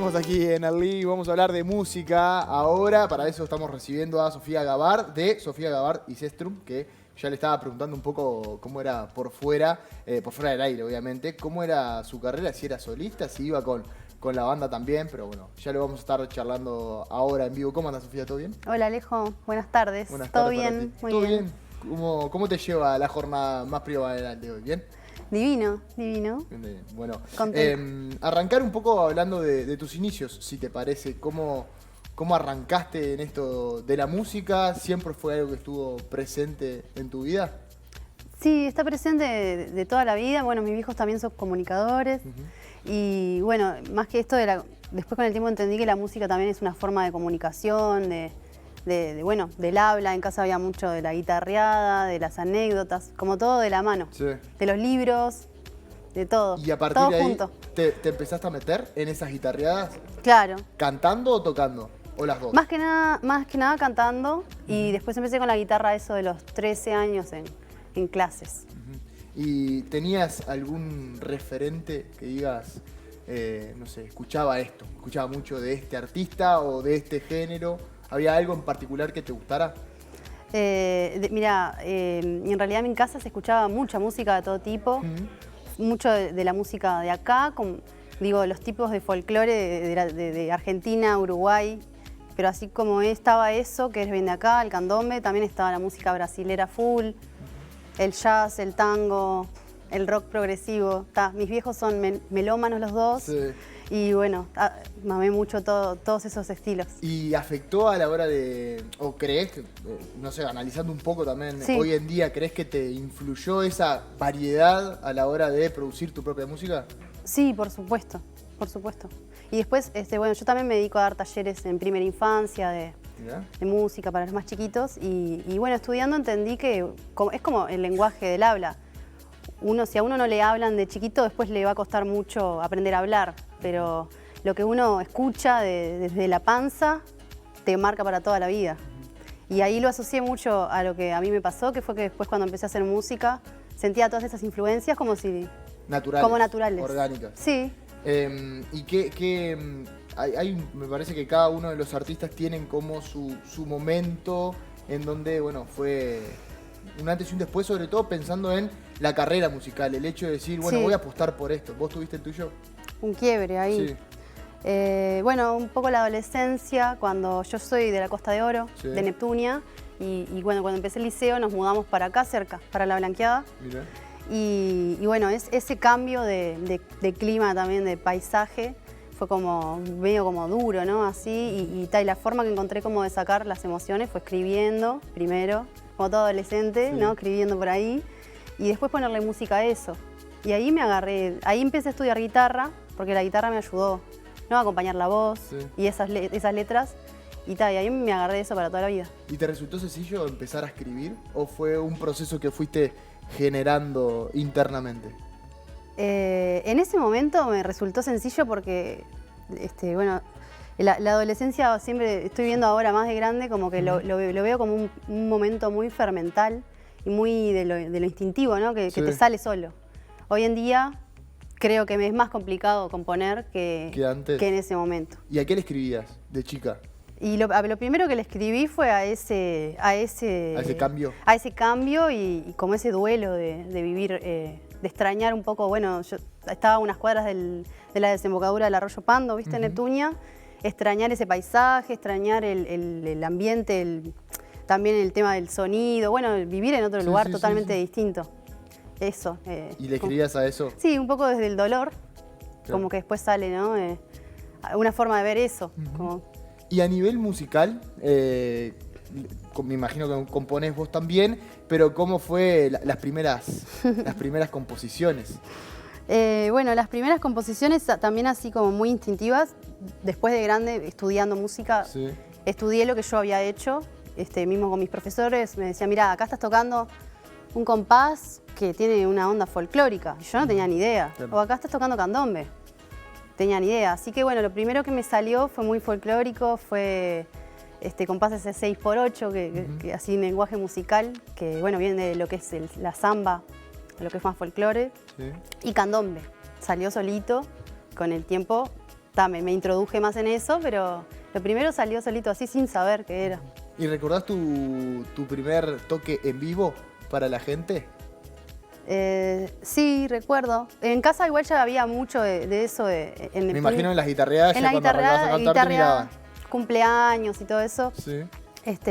Seguimos aquí en el Lee, vamos a hablar de música ahora. Para eso estamos recibiendo a Sofía Gabard, de Sofía Gabard y Sestrum, que ya le estaba preguntando un poco cómo era por fuera del aire, obviamente, cómo era su carrera, si era solista, si iba con la banda también, pero bueno, ya lo vamos a estar charlando ahora en vivo. ¿Cómo andas, Sofía? ¿Todo bien? Hola, Alejo. Buenas tardes. Buenas ¿Todo tardes para bien? ti. Muy ¿Todo bien. ¿Cómo te lleva la jornada más primaveral de hoy? ¿Bien? Divino, divino. Bien. Bueno, Arrancar un poco hablando de tus inicios, si te parece. ¿Cómo arrancaste en esto de la música? ¿Siempre fue algo que estuvo presente en tu vida? Sí, está presente de toda la vida. Bueno, mis viejos también son comunicadores. Y bueno, más que esto, después con el tiempo entendí que la música también es una forma de comunicación, bueno, del habla. En casa había mucho de la guitarreada, de las anécdotas, como todo de la mano. Sí. De los libros, de todo. Y a partir todo de ahí, junto. ¿te empezaste a meter en esas guitarreadas? Claro. ¿Cantando o tocando? ¿O las dos? Más que nada cantando. Y después empecé con la guitarra eso de los 13 años en clases. ¿Y tenías algún referente que digas, no sé, escuchaba mucho de este artista o de este género? ¿Había algo en particular que te gustara? Mira, en realidad en mi casa se escuchaba mucha música de todo tipo, mucho de la música de acá, los tipos de folclore de Argentina, Uruguay, pero así como estaba eso, que es bien de acá, el candombe, también estaba la música brasilera full, el jazz, el tango, el rock progresivo. Mis viejos son melómanos los dos. Sí. Y bueno, mamé mucho todos esos estilos. ¿Y afectó a la hora o crees que, no sé, analizando un poco también, sí, hoy en día, crees que te influyó esa variedad a la hora de producir tu propia música? Sí, por supuesto, por supuesto. Y después, bueno, yo también me dedico a dar talleres en primera infancia de música para los más chiquitos. Y bueno, estudiando entendí que es como el lenguaje del habla. Si a uno no le hablan de chiquito, después le va a costar mucho aprender a hablar. Pero lo que uno escucha desde la panza te marca para toda la vida. Y ahí lo asocié mucho a lo que a mí me pasó, que fue que después cuando empecé a hacer música, sentía todas esas influencias como naturales. Orgánicas. Sí. Y me parece que cada uno de los artistas tienen como su momento en donde, bueno, fue un antes y un después, sobre todo pensando en la carrera musical, el hecho de decir, bueno, voy a apostar por esto. ¿Vos tuviste el tuyo? Un quiebre ahí. Sí. Bueno, un poco la adolescencia, cuando yo soy de la Costa de Oro, sí, de Neptunia, y bueno, cuando empecé el liceo nos mudamos para acá cerca, para La Blanqueada. Mirá. Y bueno, ese cambio de clima también, de paisaje, fue medio como duro, ¿no? Así, y la forma que encontré como de sacar las emociones fue escribiendo primero, como todo adolescente, ¿no? Escribiendo por ahí, y después ponerle música a eso. Y ahí ahí empecé a estudiar guitarra, porque la guitarra me ayudó, ¿no? A acompañar la voz y esas letras, y ahí me agarré de eso para toda la vida. ¿Y te resultó sencillo empezar a escribir o fue un proceso que fuiste generando internamente? En ese momento me resultó sencillo porque, bueno, la adolescencia siempre estoy viendo ahora más de grande, como que lo veo como un momento muy fermental y muy de lo instintivo, ¿no? Que te sale solo. Hoy en día creo que me es más complicado componer que en ese momento. ¿Y a qué le escribías de chica? Y lo primero que le escribí fue a ese cambio. A ese cambio y como ese duelo de vivir, de extrañar un poco. Bueno, yo estaba a unas cuadras de la desembocadura del arroyo Pando, ¿viste? En Neptunia. Extrañar ese paisaje, extrañar el ambiente, también el tema del sonido. Bueno, vivir en otro lugar totalmente distinto. Eso. ¿Y le escribías a eso? Sí, un poco desde el dolor, como que después sale, ¿no? Una forma de ver eso. Y a nivel musical, me imagino que componés vos también, pero ¿cómo fue las primeras composiciones? Bueno, las primeras composiciones también así como muy instintivas. Después de grande, estudiando música, estudié lo que yo había hecho, mismo con mis profesores. Me decían, mira, acá estás tocando un compás que tiene una onda folclórica. Yo no tenía ni idea. O acá estás tocando candombe. Tenía ni idea. Así que bueno, lo primero que me salió fue muy folclórico, fue compases de 6x8, que así en lenguaje musical, que bueno, viene de lo que es la samba, lo que es más folclore, y candombe. Salió solito, con el tiempo me introduje más en eso, pero lo primero salió solito así sin saber qué era. ¿Y recordás tu primer toque en vivo para la gente? Sí, recuerdo. En casa igual ya había mucho de eso. Me imagino en las guitarreadas, en ya la cuando arrancabas a cantar te miraban. Cumpleaños y todo eso. Sí.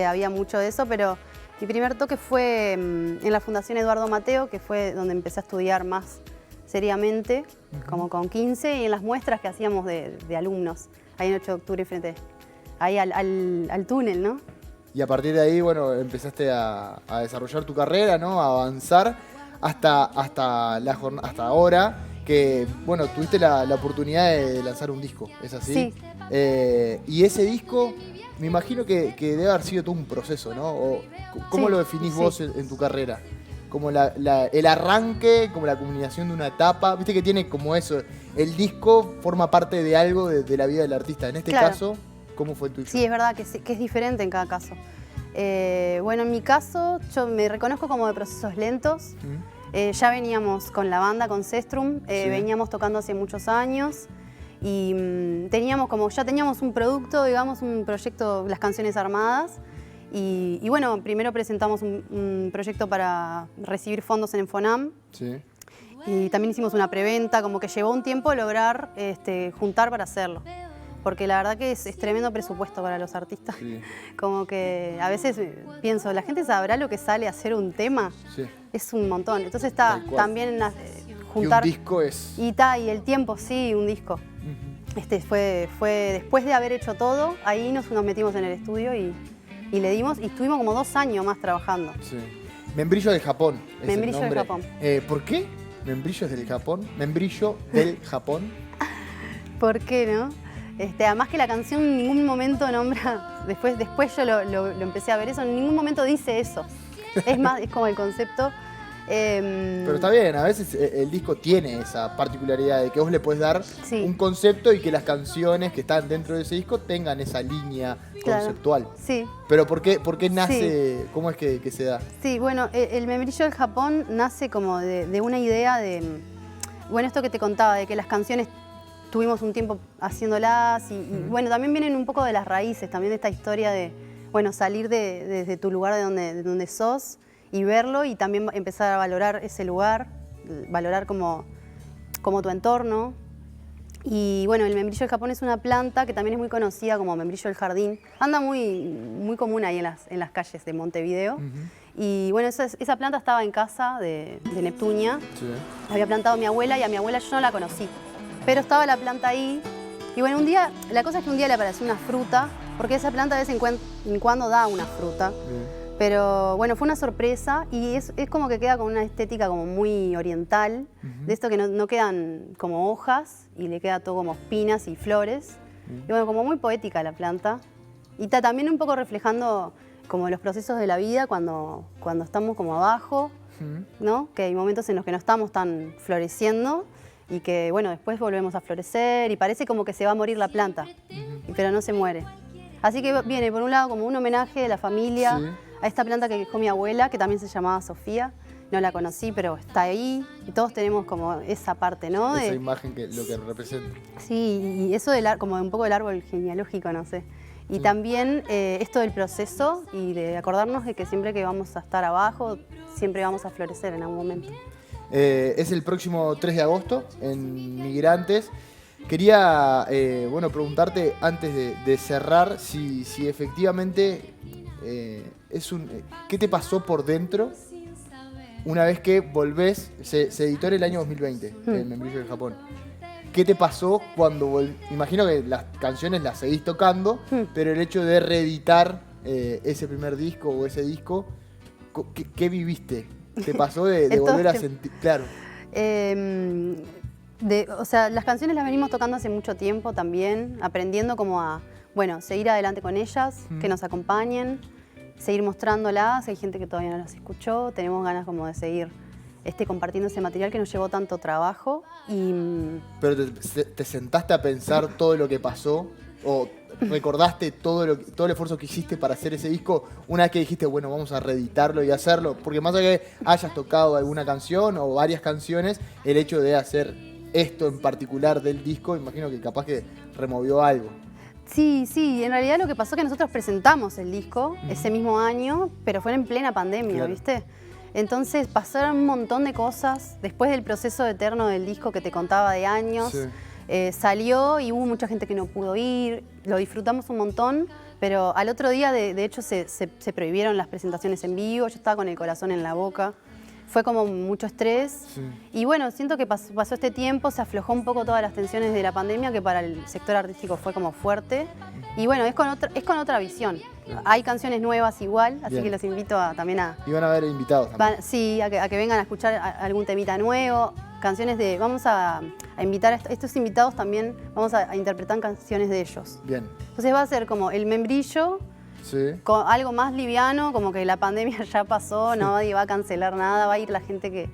Había mucho de eso, pero mi primer toque fue en la Fundación Eduardo Mateo, que fue donde empecé a estudiar más seriamente, como con 15, y en las muestras que hacíamos de alumnos, ahí en 8 de octubre, frente ahí al túnel, ¿no? Y a partir de ahí, bueno, empezaste a desarrollar tu carrera, ¿no? A avanzar hasta ahora, que, bueno, tuviste la oportunidad de lanzar un disco, ¿es así? Sí. Y ese disco, me imagino que debe haber sido todo un proceso, ¿no? ¿Cómo Sí, lo definís sí. vos en tu carrera? Como el arranque, como la culminación de una etapa. Viste que tiene como eso, el disco forma parte de algo de la vida del artista. En este Claro. caso, ¿cómo fue el tuyo? Sí, es verdad que es diferente en cada caso. Bueno, en mi caso, yo me reconozco como de procesos lentos. Ya veníamos con la banda, con Sestrum, Sí. veníamos tocando hace muchos años y ya teníamos un producto, digamos, un proyecto, las canciones armadas. Y bueno, primero presentamos un proyecto para recibir fondos en Enfonam. Sí. Y también hicimos una preventa, como que llevó un tiempo lograr juntar para hacerlo. Porque la verdad que es tremendo presupuesto para los artistas. Sí. Como que a veces pienso, ¿la gente sabrá lo que sale a hacer un tema? Sí. Es un montón. Entonces está Tal cual. también Y juntar... un disco es... Y el tiempo, sí, un disco. Fue después de haber hecho todo, ahí nos metimos en el estudio y le dimos, y estuvimos como 2 años más trabajando. Sí. Membrillo del Japón. Es Membrillo el del nombre. Japón. ¿Por qué? Membrillos del Japón. Membrillo del Japón. ¿Por qué no? Además que la canción en ningún momento nombra, después yo lo empecé a ver eso, en ningún momento dice eso. Es más, es como el concepto. Pero está bien, a veces el disco tiene esa particularidad de que vos le puedes dar Sí. un concepto y que las canciones que están dentro de ese disco tengan esa línea Claro. conceptual. Sí, Pero ¿por qué nace? ¿Cómo es que se da? sí, bueno, el membrillo del Japón nace como de una idea de, bueno, esto que te contaba, de que las canciones tuvimos un tiempo haciéndolas y bueno, también vienen un poco de las raíces, también de esta historia de, bueno, salir desde tu lugar de donde sos y verlo y también empezar a valorar ese lugar, valorar como tu entorno. Y bueno, el membrillo del Japón es una planta que también es muy conocida como membrillo del jardín. Anda muy común ahí en las calles de Montevideo. Y bueno, esa planta estaba en casa de Neptunia. Sí. La había plantado mi abuela y a mi abuela yo no la conocí. Pero estaba la planta ahí. Y bueno, la cosa es que un día le apareció una fruta, porque esa planta de vez en cuando da una fruta. Bien. Pero bueno, fue una sorpresa y es como que queda con una estética como muy oriental, de esto que no quedan como hojas y le queda todo como espinas y flores. Y bueno, como muy poética la planta. Y está también un poco reflejando como los procesos de la vida cuando estamos como abajo, ¿no? Que hay momentos en los que no estamos tan floreciendo y que bueno, después volvemos a florecer y parece como que se va a morir la planta, pero no se muere. Así que viene por un lado como un homenaje de la familia, Sí. a esta planta que dejó mi abuela, que también se llamaba Sofía. No la conocí, pero está ahí y todos tenemos como esa parte, ¿no? Esa imagen, lo que representa. Sí, y eso como un poco del árbol genealógico, no sé. Y también esto del proceso y de acordarnos de que siempre que vamos a estar abajo, siempre vamos a florecer en algún momento. Es el próximo 3 de agosto en Migrantes. Quería preguntarte antes de cerrar si efectivamente ¿qué te pasó por dentro una vez que volvés? Se editó en el año 2020, el Membrillo del Japón. ¿Qué te pasó cuando imagino que las canciones las seguís tocando, pero el hecho de reeditar ese primer disco o ese disco, ¿qué viviste? ¿Te pasó de volver a sentir? Claro. O sea, las canciones las venimos tocando hace mucho tiempo también, aprendiendo como a, bueno, seguir adelante con ellas, que nos acompañen, seguir mostrándolas. Hay gente que todavía no las escuchó, tenemos ganas como de seguir compartiendo ese material que nos llevó tanto trabajo. ¿Pero te sentaste a pensar todo lo que pasó? ¿O recordaste todo el esfuerzo que hiciste para hacer ese disco una vez que dijiste, bueno, vamos a reeditarlo y hacerlo? Porque más allá de que hayas tocado alguna canción o varias canciones, el hecho de hacer esto en particular del disco, imagino que capaz que removió algo. Sí, sí, en realidad lo que pasó es que nosotros presentamos el disco ese mismo año, pero fue en plena pandemia, Claro. ¿viste? Entonces pasaron un montón de cosas después del proceso eterno del disco que te contaba de años. Sí. Salió y hubo mucha gente que no pudo ir, lo disfrutamos un montón, pero al otro día de hecho se prohibieron las presentaciones en vivo, yo estaba con el corazón en la boca. Fue como mucho estrés. Sí. Y bueno, siento que pasó este tiempo, se aflojó un poco todas las tensiones de la pandemia, que para el sector artístico fue como fuerte. Y bueno, es con otra visión. Claro. Hay canciones nuevas igual, así Bien. que los invito también a... Y van a haber invitados también. Sí, a que vengan a escuchar algún temita nuevo, canciones de... Vamos a invitar a estos invitados también, vamos a interpretar canciones de ellos. Bien. Entonces va a ser como el membrillo, Sí. con algo más liviano, como que la pandemia ya pasó, nadie va a cancelar nada, va a ir la gente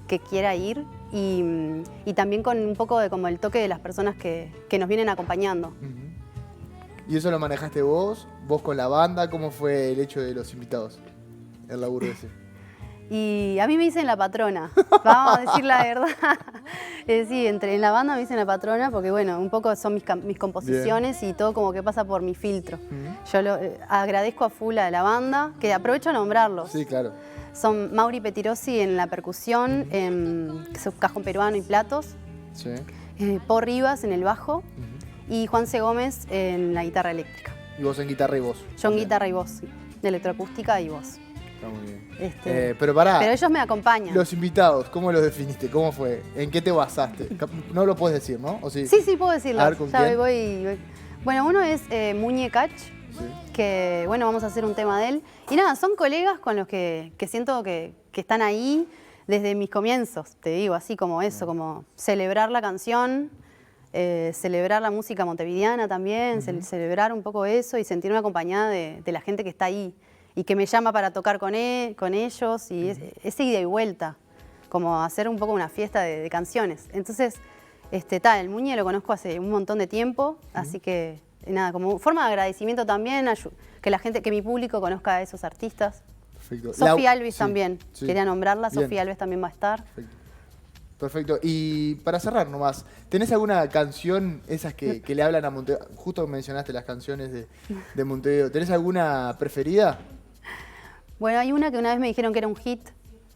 que quiera ir y también con un poco de como el toque de las personas que nos vienen acompañando. Ujú. ¿Y eso lo manejaste vos? ¿Vos con la banda? ¿Cómo fue el hecho de los invitados? El laburo ese. Y a mí me dicen la patrona, vamos a decir la verdad. Sí, en la banda me dicen la patrona porque bueno, un poco son mis composiciones y todo como que pasa por mi filtro. Yo agradezco a full a la banda, que aprovecho a nombrarlos. Sí, claro. Son Mauri Petirosi en la percusión, que es un cajón peruano y platos, Sí. Paul Rivas en el bajo y Juan C. Gómez en la guitarra eléctrica. Y vos en guitarra y voz. Yo en Bien. guitarra y voz, sí, de electroacústica y voz. Está muy bien. Pero Pará, ellos me acompañan. los invitados, ¿cómo los definiste? ¿Cómo fue? ¿En qué te basaste? No lo puedes decir, ¿no? ¿O sí? Sí, sí, puedo decirlo. A ver, ¿con Ya quién? voy. Bueno, uno es Muñe Cach, Sí. que bueno, vamos a hacer un tema de él. Y nada, son colegas con los que siento que están ahí desde mis comienzos, te digo, así como eso, como celebrar la canción, celebrar la música montevideana también, celebrar un poco eso y sentirme acompañada de la gente que está ahí y que me llama para tocar con ellos y ese ida y vuelta, como hacer un poco una fiesta de canciones. Entonces, el Muñe lo conozco hace un montón de tiempo, así que nada, como forma de agradecimiento también, que mi público conozca a esos artistas. Perfecto. Sofía Alves sí, también, sí. quería nombrarla, Bien. Sofía Alves también va a estar. Perfecto. Perfecto. Y para cerrar nomás, ¿tenés alguna canción, esas que le hablan a Montevideo? Justo mencionaste las canciones de Montevideo. ¿Tenés alguna preferida? Bueno, hay una que una vez me dijeron que era un hit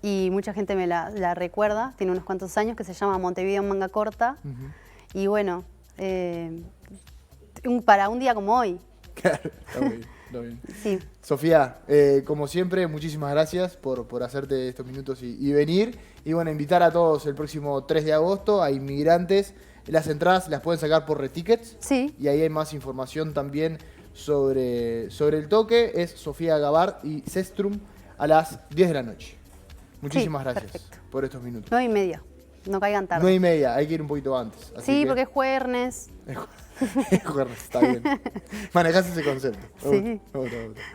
y mucha gente me la recuerda, tiene unos cuantos años, que se llama Montevideo en manga corta. Y bueno, para un día como hoy. Claro, está bien, está bien. Sí. Sofía, como siempre, muchísimas gracias por hacerte estos minutos y venir. Y bueno, invitar a todos el próximo 3 de agosto a Inmigrantes. Las entradas las pueden sacar por Retickets. Sí. Y ahí hay más información también sobre el toque. Es Sofía Gabard y Sestrum a las 10 de la noche. Muchísimas gracias perfecto. por estos minutos. 9:30, no caigan tarde. 9:30, hay que ir un poquito antes. así Sí, que- porque es jueves. Es jueves, está bien. Manejás ese concepto. Sí. Me gusta.